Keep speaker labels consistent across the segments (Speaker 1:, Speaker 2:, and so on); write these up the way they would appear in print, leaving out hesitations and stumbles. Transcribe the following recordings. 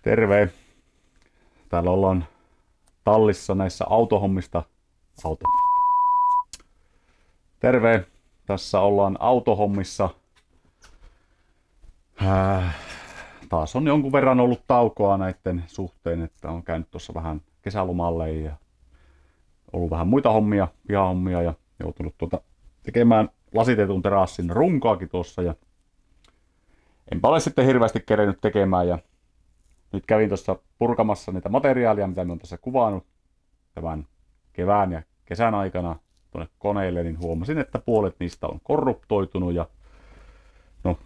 Speaker 1: Terve! Täällä ollaan tallissa näissä autohommista. Terve! Tässä ollaan autohommissa. Taas on jonkun verran ollut taukoa näiden suhteen, että on käynyt tuossa vähän kesälomalle ja ollut vähän muita hommia, pihahommia ja joutunut tekemään lasitetun terassin runkoakin tuossa ja enpä ole sitten hirveästi kerennyt tekemään ja nyt kävin tuossa purkamassa niitä materiaalia, mitä me on tässä kuvannut tämän kevään ja kesän aikana tuonne koneelle, niin huomasin, että puolet niistä on korruptoitunut ja no,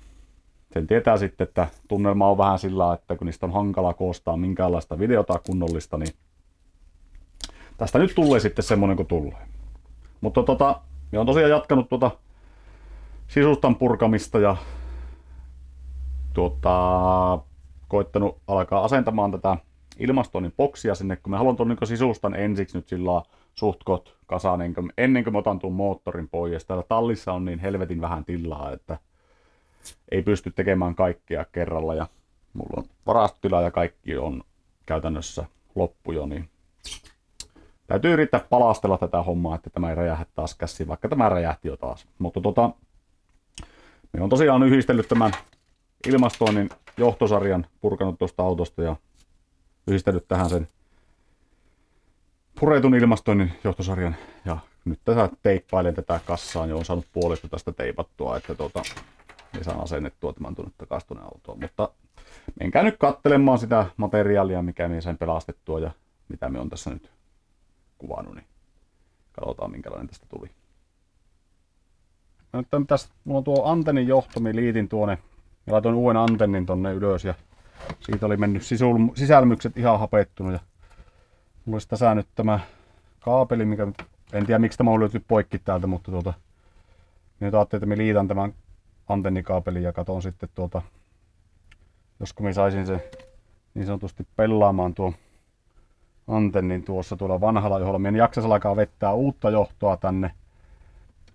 Speaker 1: sen tietää sitten, että tunnelma on vähän sillä, että kun niistä on hankala koostaa minkäänlaista videota kunnollista, niin tästä nyt tulee sitten semmonen kuin tulee. Mutta me on tosiaan jatkanut sisustan purkamista ja koittanut alkaa asentamaan tätä ilmastoinnin boksia sinne, kun mä haluan tuon niin sisustan ensiksi nyt sillä suhtkot kasaan ennen kuin mä otan tuon moottorin pois. Täällä tallissa on niin helvetin vähän tilaa, että ei pysty tekemään kaikkea kerralla ja mulla on varastotila ja kaikki on käytännössä loppu jo, niin täytyy yrittää palastella tätä hommaa, että tämä ei räjähä taas käsiin, vaikka tämä räjähti jo taas. Mutta me on tosiaan yhdistellyt tämän ilmastoinnin johtosarjan, purkanut tuosta autosta ja yhdistänyt tähän sen puretun ilmastoinnin johtosarjan. Ja nyt tässä teippailen tätä kassaan ja on saanut puolesta tästä teipattua, että ei saa asennettua tämän tuonne takaisin tuonne autoon. Mutta menkää nyt katselemaan sitä materiaalia, mikä me sain pelastettua ja mitä me on tässä nyt kuvannut, niin katsotaan minkälainen tästä tuli. Nyt mulla on tuo antennin johto, minä liitin tuonne ja laitoin uuden antennin tonne ylös ja siitä oli mennyt sisälmykset ihan hapettunut ja mulla olisi tässä nyt tämä kaapeli, mikä en tiedä miksi tämä on löytynyt poikki täältä, mutta minä ajattelin, että minä liitän tämän antennikaapelin ja katon sitten josko minä saisin sen niin sanotusti pelaamaan tuo antennin tuolla vanhalla johdolla. Minä en jaksaisi alkaa vettää uutta johtoa tänne,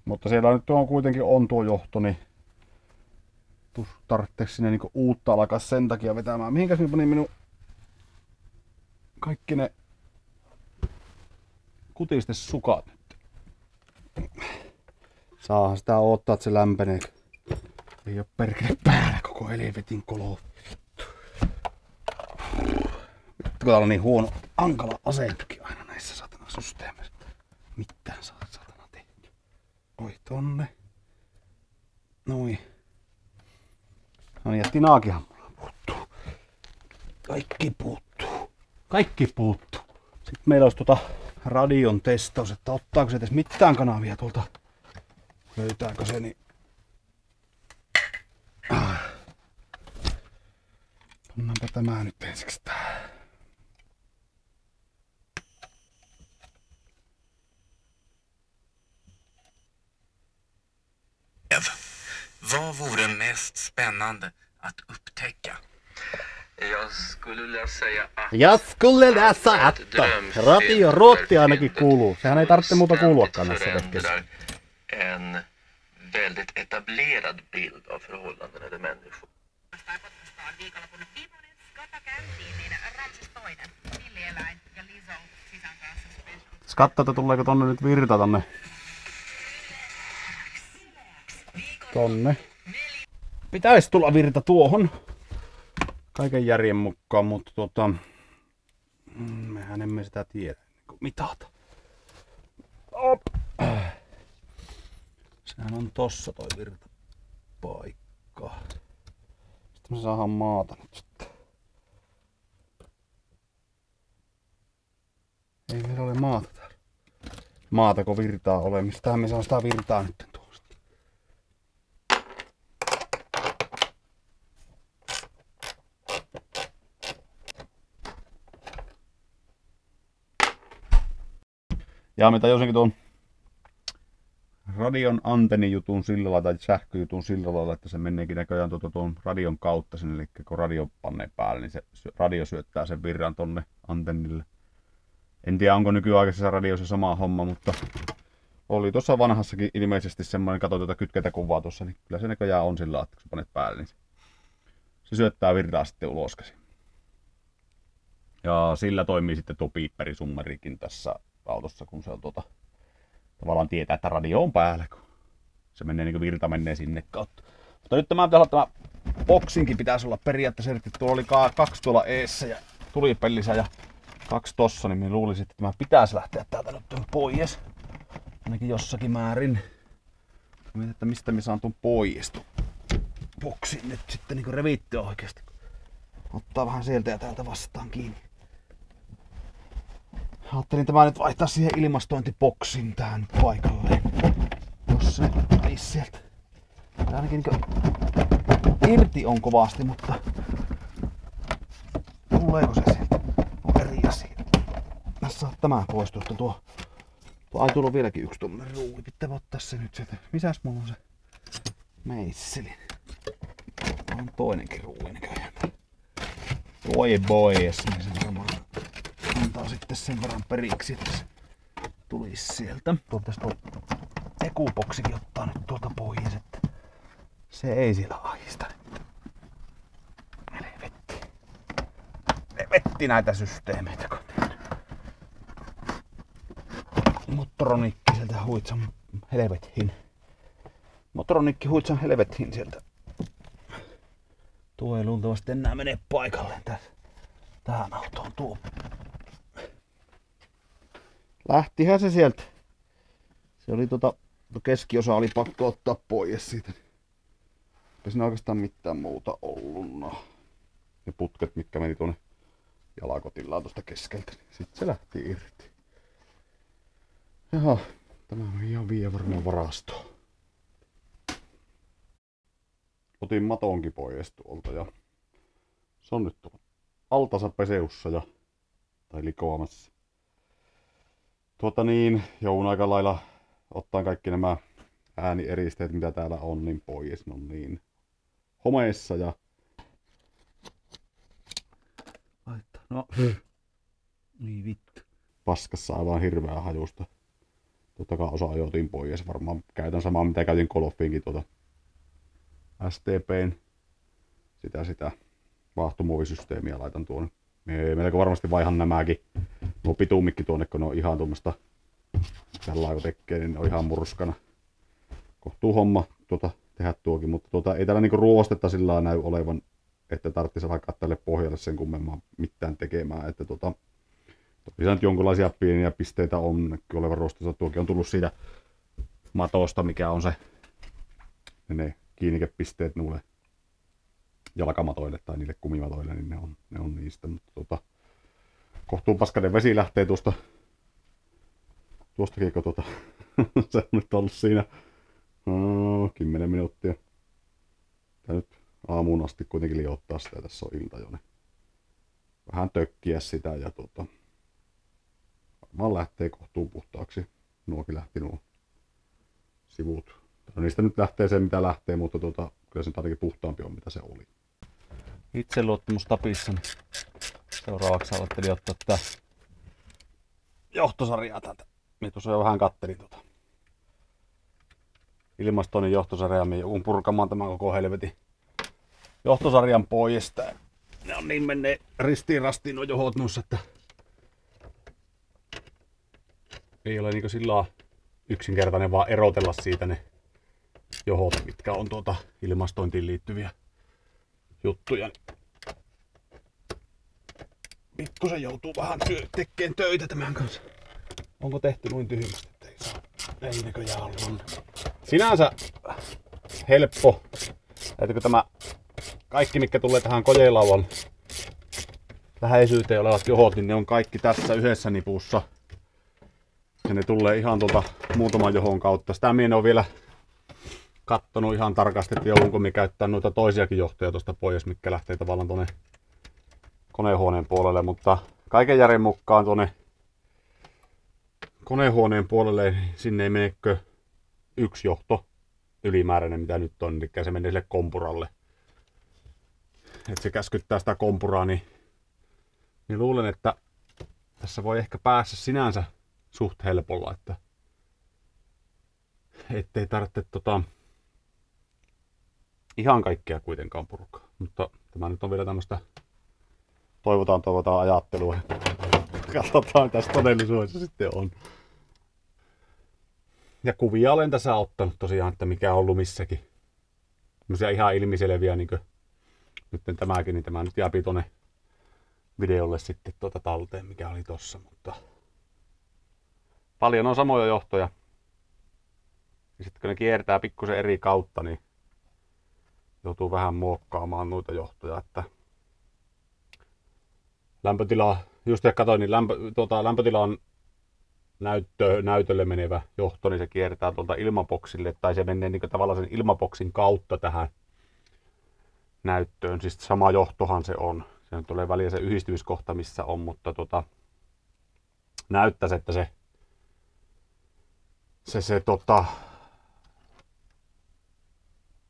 Speaker 1: mutta siellä nyt kuitenkin on tuo johto, niin tarvitseeko sinne niinku uutta alkaa sen takia vetämään. Mihinkäs minä panin minun kaikki ne kutistesukat nyt? Saahan sitä odottaa, että se lämpenee. Ei oo perkele päällä koko helvetin kolo. Vittu kun täällä on niin huono ankala asentokin aina näissä satana systeemeissä. Mitään satana tehty. Oi tonne. Noin. No niin, ja tinaakinhan mulla puuttuu. Kaikki puuttuu. Kaikki puuttuu. Sitten meillä olisi radion testaus, että ottaako se edes mitään kanavia tuolta. Löytääkö se, niin pannaanpa tämä nyt ensiksi tähän.
Speaker 2: Vad vore mest spännande att upptäcka?
Speaker 3: Jag skulle läsa että radio Ruotti ainakin kuuluu. Sehän ei tarvitse muuta kuuluakaan näissä vetkessä.
Speaker 2: En väldigt etablerad bild av förhållandena där människor.
Speaker 1: Katso, että tuleeko tonne nyt virta tonne. Pitäisi tulla virta tuohon kaiken järjen mukaan, mutta mehän emme sitä tiedä niin mitata. Op. Sehän on tossa toi virtapaikka. Sitten me saadaan maata nyt sitten. Ei meillä ole maata täällä. Maatako virtaa ole? Mistähän me saa sitä virtaa nyt tuosta? Ja me tajusinkin tuon radion antennijutun sillä lailla tai sähköjutun sillä lailla, että se meneekin näköjään tuon radion kautta sinne, eli kun radio pannee päälle, niin se radio syöttää sen virran tonne antennille. En tiedä onko nykyaikaisessa radiossa sama homma, mutta oli tuossa vanhassakin ilmeisesti semmoinen, katsoin tuota kytkentäkuvaa tuossa, niin kyllä se näköjään on sillä lailla, että kun sä panet päälle, niin se syöttää virtaa sitten uloskäsin. Ja sillä toimii sitten tuo piipperisummerikin tässä autossa, kun se on tavallaan tietää, että radio on päällä, kun se menee niin kuin virta menee sinne kautta. Mutta nyt tämä boksinkin pitäisi olla periaatteessa erittäin. Tuolla oli 2 tuolla eessä ja tulipellisä ja 2 tossa, niin minä luulisin, että tämä pitäisi lähteä täältä nyt pois. Ainakin jossakin määrin. Mietin, että mistä minä saan tuon pois tuon boksin nyt sitten niin revittyä oikeasti. Ottaa vähän sieltä ja täältä vastaan kiinni. Ajattelin tämä nyt vaihtaa siihen ilmastointiboksin tähän paikalleen. Jos se tulisi sieltä. Tää ainakin irti on kovasti, mutta tuleeko se sieltä? On eri asia. Tässä on tämä poistuu, että tuo ai tuolla on vieläkin yksi tuommoinen ruuvi. Pitää ottaa se nyt sieltä. Misäs mulla on se meisselin? On toinenkin ruuvi näköjään. Voi boys, niin se varmaan antaa sitten sen verran periksi, että se tulisi sieltä. Pitäis tuo ekuboksikin ottaa nyt tuolta pois, että se ei siellä ahista nyt. Helvetti näitä systeemeitä kun Motronikki sieltä huitsan helvettiin. Motronikki huitsan helvettiin sieltä. Tuo ei luultavasti enää mene paikalleen tähän autoon tuo. Lähtihän se sieltä. Se oli keskiosa oli pakko ottaa pois siitä. Ei siinä oikeastaan mitään muuta ollut. No. Ne putket, mitkä meni tuonne jalakotillaan tuosta keskeltä, niin sitten se lähti irti. Jaha, tämä on ihan vie varmaan varastoon. Otin matonkin pois tuolta ja se on nyt altansa peseussa tai likoamassa. Joudun aika lailla ottaa kaikki nämä äänieristeet, mitä täällä on, niin pois. Ne on niin homeessa ja no, niin vittu. Paskassa aivan hirveää hajusta. Totta kai osa ajoitin pois. Varmaan käytän samaa mitä käytin Golfiinkin STPn sitä vaahtomuovisysteemiä laitan tuonne. Melko varmasti vaihan nämäkin. Nuo pituumikki tuonne, kun ne on ihan tuommoista tällä kun tekee, niin ne on ihan murskana. Kohtuu homma tehdä tuokin, mutta ei täällä niinku ruostetta sillä näy olevan, että tarvitsisi alkaa tälle pohjalle sen kummemmin mitään tekemään. Että tosiaan nyt jonkinlaisia pieniä pisteitä on olevan ruostossa. Tuokin on tullut siitä matosta, mikä on se ne kiinnikepisteet nuille jalkamatoille tai niille kumimatoille, niin ne on niistä. Mutta kohtuu paskainen vesi lähtee tuostakin, kun se on nyt ollut siinä 10 minuuttia. Tää nyt aamuun asti kuitenkin liottaa sitä, tässä on ilta jo. Niin vähän tökkiä sitä ja varmaan lähtee kohtuun puhtaaksi. Nuokin lähti nuo sivut. Niistä nyt lähtee se mitä lähtee, mutta kyllä se ainakin puhtaampi on mitä se oli. Itseluottamus tapissa. Niin seuraavaksi ajattelin ottaa tätä johtosarjaa täältä. Minä tuossa jo vähän kattelin ilmastoinnin johtosarjaa. Minä joudun purkamaan tämän koko helvetin johtosarjan pois. Ne on niin menneet ristiin rastiin nuo johot noissa, että ei ole niin sillä yksinkertainen vaan erotella siitä ne johot, mitkä on ilmastointiin liittyviä juttuja. Pikkusen joutuu vähän tekemään töitä tämän kanssa. Onko tehty noin tyhmästi, että ei saa? Ei näköjään ollut. Sinänsä helppo. Että tämä kaikki mitkä tulee tähän kojelauan läheisyyteen olevat johot, niin ne on kaikki tässä yhdessä nipussa. Ja ne tulee ihan muutaman johon kautta. Sitä minä en ole vielä kattonut ihan tarkasti, että joudunko minä käyttää noita toisiakin johtoja tuosta pois, mitkä lähtee tavallaan tuonne konehuoneen puolelle, mutta kaiken järjen mukaan tuonne konehuoneen puolelle sinne ei menekö yksi johto ylimääräinen, mitä nyt on, eli se menee sille kompuralle. Että se käskyttää sitä kompuraa, niin luulen, että tässä voi ehkä päässä sinänsä suht helpolla, että ettei tarvitse ihan kaikkea kuitenkaan purkaa. Mutta tämä nyt on vielä tämmöistä toivotaan ajattelua. Katsotaan mitä todellisuudessa sitten on. Ja kuvia olen tässä ottanut tosiaan, että mikä on ollut missäkin. Tämmöisiä ihan ilmiselviä, niin kuin nyt tämäkin, niin tämä nyt jääpi tonne videolle sitten talteen, mikä oli tossa. Mutta paljon on samoja johtoja. Ja sitten kun ne kiertää pikkusen eri kautta, niin joutuu vähän muokkaamaan noita johtoja. Että lämpötila, just katsoin, niin lämpötila on näytölle menevä johto, niin se kiertää tuolta ilmaboksille, tai se menee niin tavallaan sen ilmaboksin kautta tähän näyttöön. Siis sama johtohan se on. Se tulee väliä se yhdistymiskohta, missä on, mutta näyttäisi, että se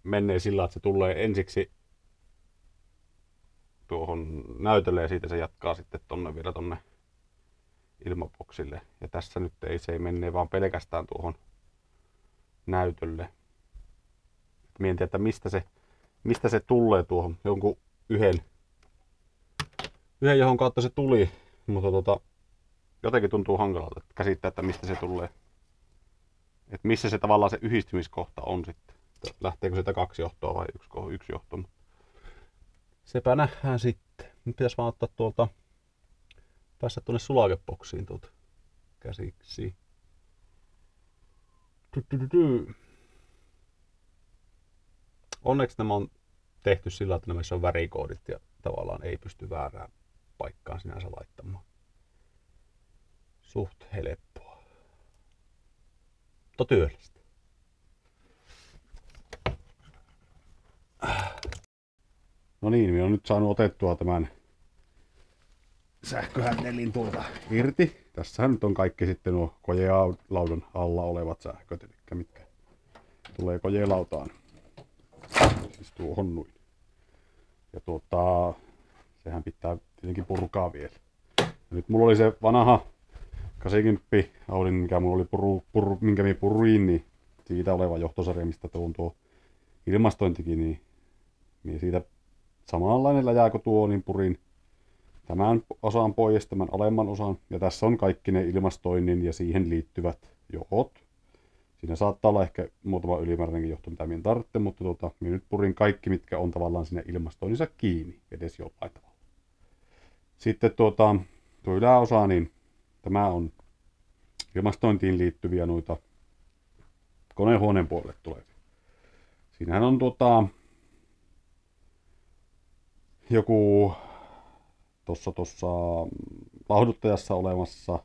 Speaker 1: menee sillä, että se tulee ensiksi tuohon näytölle ja siitä se jatkaa sitten vielä tonne ilmaboksille. Ja tässä nyt se ei mene vaan pelkästään tuohon näytölle. Mietin, että mistä se tulee tuohon jonkun yhden johon kautta se tuli, mutta jotenkin tuntuu hankalalta että käsittää, että mistä se tulee. Että missä se tavallaan se yhdistymiskohta on sitten. Lähteekö sitä 2 johtoa vai yksi johto. Sepä nähdään sitten. Nyt pitäisi vaan ottaa päästä tuonne sulakeboksiin käsiksi. Onneksi nämä on tehty sillä, että näissä on värikoodit ja tavallaan ei pysty väärään paikkaan sinänsä laittamaan. Suht helppoa. Mutta työllistä. No niin, minä olen nyt saanut otettua tämän sähköhännelin tuolta irti. Tässähän nyt on kaikki sitten nuo kojelaudan alla olevat sähköt, eli mitkä tulee kojelautaan. Siis tuohon noin. Ja sehän pitää tietenkin purkaa vielä. Ja nyt mulla oli se vanha 80 Audin, mikä mulla oli minkä minä puruin, niin siitä oleva johtosarja, mistä tuo ilmastointikin, niin minä siitä samanlainen läjää kuin tuo, niin purin tämän osan pois, tämän alemman osan. Ja tässä on kaikki ne ilmastoinnin ja siihen liittyvät johot. Siinä saattaa olla ehkä muutama ylimääräinenkin johto, mitä minä en tarvitse, mutta minä nyt purin kaikki, mitkä on tavallaan siinä ilmastoinnissa kiinni, edes jollain tavalla. Sitten tuo yläosa, niin tämä on ilmastointiin liittyviä noita konehuoneen puolelle tulevia. Siinähän on joku tuossa lauhduttajassa olemassa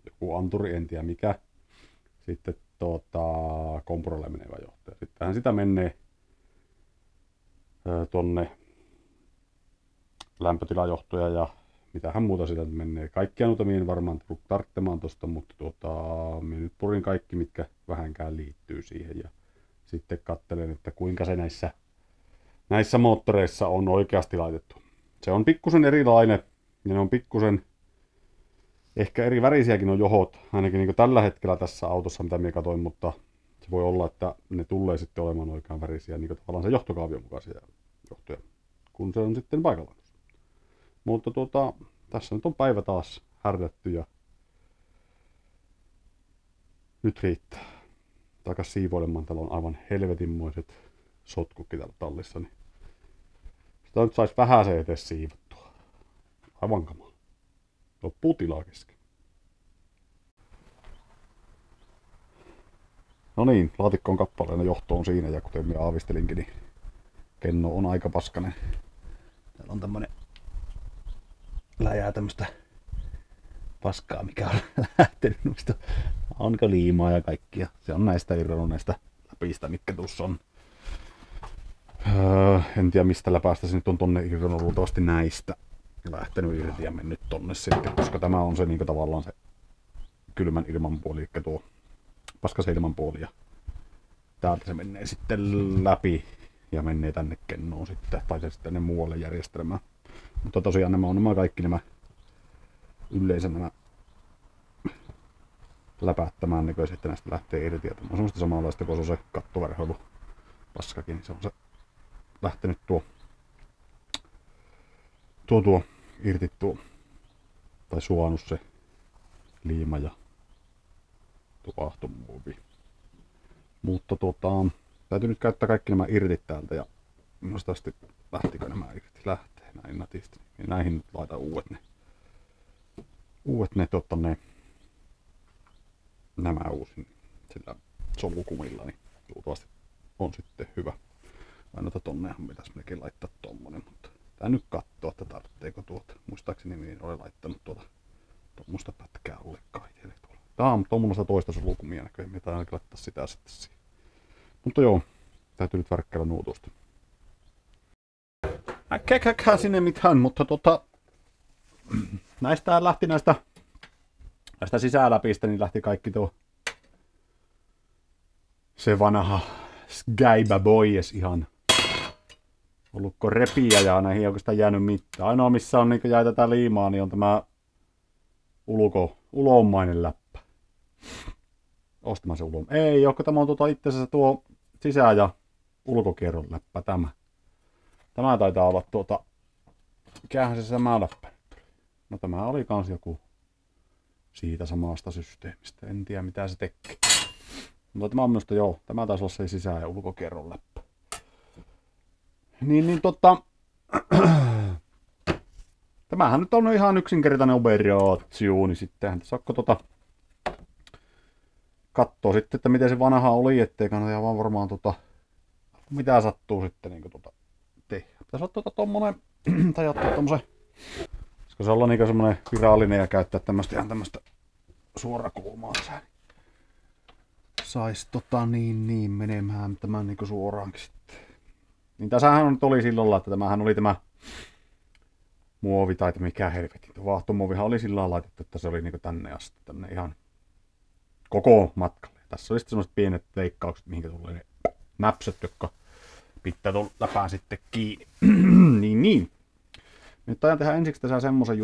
Speaker 1: joku anturi, en tiedä mikä. Sitten kompurolle menevä johto. Sittenhän sitä menee tonne lämpötilajohtoja ja mitähän muuta sitä menee. Kaikkia noita minä en varmaan tarvitsemaan tosta, mutta minä nyt purin kaikki, mitkä vähänkään liittyy siihen. Ja sitten katselen, että kuinka se näissä moottoreissa on oikeasti laitettu. Se on pikkusen erilainen ja ne on pikkusen ehkä eri värisiäkin on johot, ainakin niin kuin tällä hetkellä tässä autossa, mitä minä katsoin, mutta se voi olla, että ne tulee sitten olemaan oikean värisiä, niin kuin tavallaan se johtokaavion mukaisia johtoja, kun se on sitten paikallaan. Mutta tässä nyt on päivä taas härrätty ja nyt riittää. Takas siivoilemaan, täällä on aivan helvetinmoiset sotkukki täällä tallissa, niin sitä nyt saisi vähän se edes siivottua. Aivan kamala. Loppuu tilaa kesken. No niin, laatikko kappaleena, johto on siinä ja kuten minä aavistelinkin, niin kenno on aika paskanen. Täällä on tämmönen läjää tämmöstä paskaa, mikä on lähtenyt noista ankaliimaa ja kaikkia. Se on näistä irronnut näistä läpistä, mitkä tuossa on. En tiedä mistä läpäästä se nyt on tonne irronnut, luultavasti näistä lähtenyt irti ja mennyt tonne sitten, koska tämä on se niin tavallaan se kylmän ilman puoli, eli tuo paskasen ilman puoli ja täältä se menee sitten läpi ja menee tänne kennoon sitten, tai se sitten ne muualle järjestelmään. Mutta tosiaan nämä kaikki nämä yleensä nämä läpättämään näköiset, että näistä lähtee irti. Ja tämä on semmoista samanlaista kuin se kattoverhoilu paskakin, niin se on se lähtenyt tuo irti tuo, tai suonut se liima ja tuo ahtomuovi. Mutta täytyy nyt käyttää kaikki nämä irtit täältä ja minusta lähtikö nämä irti? Lähtee näin nätisti. Ja näihin nyt laitan uudet ne nämä uusin sillä solukumilla, niin luultavasti on sitten hyvä. Ainoa tonnehan pitäisi melkein laittaa tommonen, mutta tää nyt kattoo, että tarvitseeko tuota. Muistaakseni niin olen laittanut tuommoista pätkää ollenkaan itselle tuolla. Tää on tuommoista toista solukumia näköjään, mitä ainakin laittaa sitä sitten siihen. Mutta joo, täytyy nyt värkkäillä nuotusta. Äkkäkäkää sinne mitään, mutta näistä lähti näistä sisäläpistä, niin lähti kaikki se vanha Skyba Boys ihan ollutko repiä ja näihin ei oikeastaan jäänyt mitään. Ainoa missä on jäi tätä liimaa, niin on tämä ulommainen läppä. Ostamaan se ei ole, tämä on itse asiassa tuo sisä- ja ulkokierron läppä tämä. Tämä taitaa olla mikähän se sama läppä nyt tuli. No tämä oli kans joku siitä samasta systeemistä. En tiedä mitä se tekee. Mutta tämä on minusta joo. Tämä taisi olla se sisä- ja ulkokierron läppä. Tämähän nyt on ihan yksinkertainen operaatio, niin sittenhän tässä saakko kattoo sitten, että miten se vanha oli, ettei kannata vaan varmaan mitä sattuu sitten niin tehdä. Pitäisi ottaa tommonen, tai ottaa tommosen, koska se olla niinku semmonen virallinen ja käyttää ihan tämmöstä suorakulmaa tässä. Sais menemään tämän niinku suoraankin sitten. Niin tässähän nyt oli silloin lailla, että tämähän oli tämä muovi tai mikä helvetti. Tuo vaahtomuovihan oli sillä lailla laitettu, että se oli niinku tänne asti, tänne ihan koko matkalle. Tässä oli sitten semmoset pienet leikkaukset, mihinkä tulee ne näpsöt, jotka pitää tuon läpään sitten kiinni. niin. Nyt ajan tehdä ensiksi tässä semmosen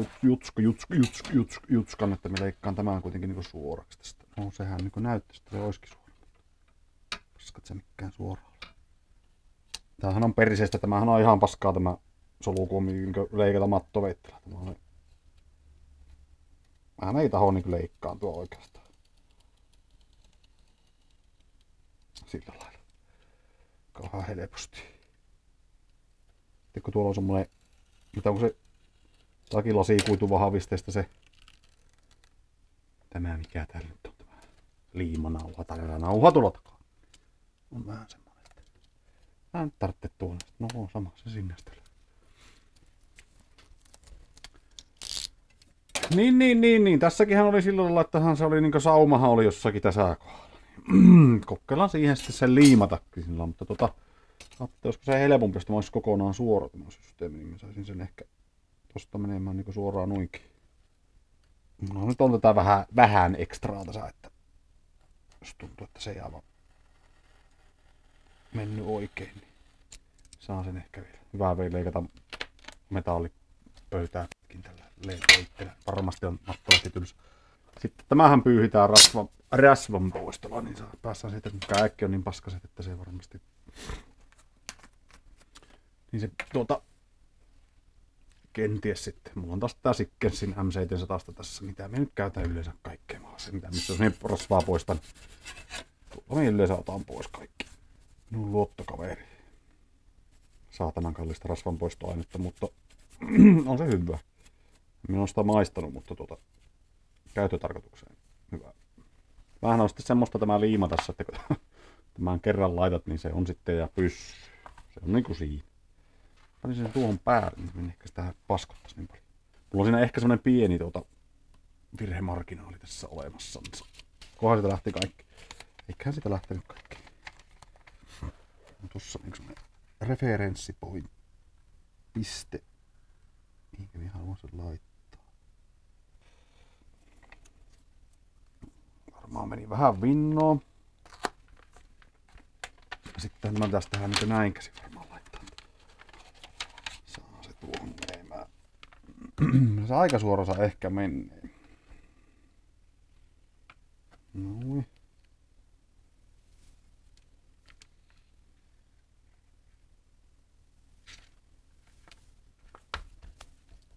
Speaker 1: jutskan, että me leikkaan tämän kuitenkin niinku suoraksi tästä. No sehän niinku näyttäisi, että se olisikin suora. Paskat se mikään suoraan. Tämähän on perisestä, tämähän on ihan paskaa tämä solukuomi, minkä leikata mattoveittelä. Vähän ei taho niinku leikkaantua oikeastaan. Sillä lailla. Kauhan helposti. Sitten kun tuolla on semmonen, mitä onko se lakilasikuituvahvisteesta se, tämä mikä täällä nyt on tämä liimanauha tai nauha tuolla takaa. On vähän semmonen, että mä en tarvitse tuolla. No on sama, se sinne sitten. Niin. Tässäkinhän oli silloin lailla, että se oli niinku saumahan oli jossakin tässä kohdalla. Kokeillaan siihen sitten sen liimatakin sillä, mutta olisiko se helpompi, jos tämä olisi kokonaan suora tämä systeemi, niin mä saisin sen ehkä tosta menemään niinku suoraan noinkin. No nyt on tätä vähän ekstraa tässä, että jos tuntuu, että se ei aivan mennyt oikein, niin saa sen ehkä vielä. Hyvä vielä leikata metallipöytääkin tällä leikkeellä. Varmasti on mattoisesti tylsä. Sitten tämähän pyyhitään rasvan poistolla, niin päästään siitä, että äkki on niin paskaset, että se varmasti. Niin se kenties sitten. Mulla on taas tää Sickensin M700 tässä, mitä me nyt käytän yleensä kaikkea maassa. Missä jos niin rasvaa poistan, tuolla me yleensä otan pois kaikki. Minun luottokaveri. Saatanan kallista rasvan poistoainetta, mutta on se hyvä. Minä olen sitä maistanut, mutta käyttötarkoitukseen hyvä. Vähän on sitten semmoista tämä liima tässä, että kun tämän kerran laitat, niin se on sitten ja pysyy. Se on niinku siinä. Panin sen tuohon päälle, niin ehkä sitä paskottaisi niin paljon. Mulla on siinä ehkä semmonen pieni virhemarginaali tässä olemassansa. Kohan sitä lähti kaikki. Eiköhän sitä lähtenyt kaikki. On tossa niinku semmonen referenssipoint. Piste. Mihinkä minä haluan sen laittaa. Varmaan meni vähän vinnoon. Sitten mä pitäis tehdä niinku näin käsin varmaan laittaa. Saa se tuohon menemään. Se aika suorassa ehkä menee. Noin.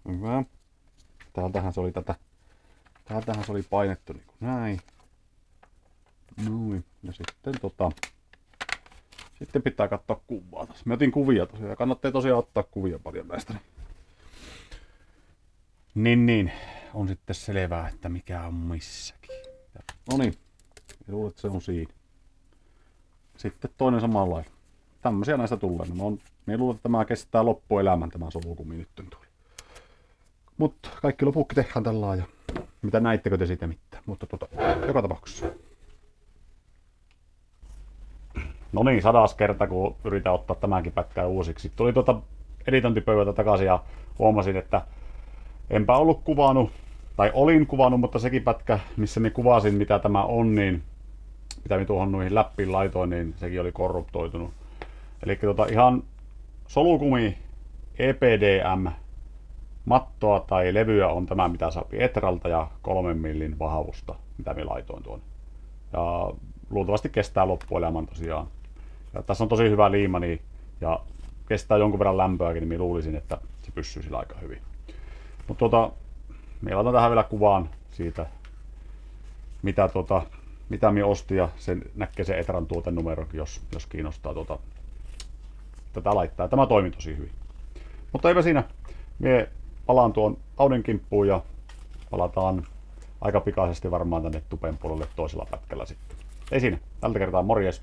Speaker 1: Hyvä. Täältähän se oli täältähän se oli painettu niin kuin näin. Noin. Ja sitten pitää katsoa kuvaa tässä. Me otin kuvia tosiaan. Kannattaa tosiaan ottaa kuvia paljon näistä. Niin. On sitten selvää, että mikä on missäkin. No niin. Luulen, että se on siinä. Sitten toinen samanlainen. Tämmöisiä näistä tulee. Minä luulen, että tämä kestää loppuelämän tämä solukumi nyt tuolla. Mutta kaikki lopukki tehdään tällä lailla. Mitä näittekö te siitä mitään? Mutta joka tapauksessa. No niin, 100. kerta kun yritän ottaa tämänkin pätkää uusiksi. Tuli editointipöydältä takaisin ja huomasin, että enpä ollut kuvannut, tai olin kuvannut, mutta sekin pätkä, missä minä kuvasin mitä tämä on, niin mitä minä tuohon noihin läppiin laitoin, niin sekin oli korruptoitunut. Eli ihan solukumi, EPDM, mattoa tai levyä on tämä, mitä saa Etralta ja 3 millin vahvusta, mitä minä laitoin tuonne. Ja luultavasti kestää loppuelämän tosiaan. Ja tässä on tosi hyvä liima niin, ja kestää jonkun verran lämpöäkin, niin minä luulisin, että se pysyy sillä aika hyvin. Mutta minä laitan tähän vielä kuvaan siitä, mitä minä ostin, ja sen näkee se Etran tuotenumerokin, jos kiinnostaa tätä laittaa. Tämä toimii tosi hyvin. Mutta eipä siinä. Minä palaan tuon Audin kimppuun ja palataan aika pikaisesti varmaan tänne tupen puolelle toisella pätkällä sitten. Ei siinä. Tältä kertaa morjes.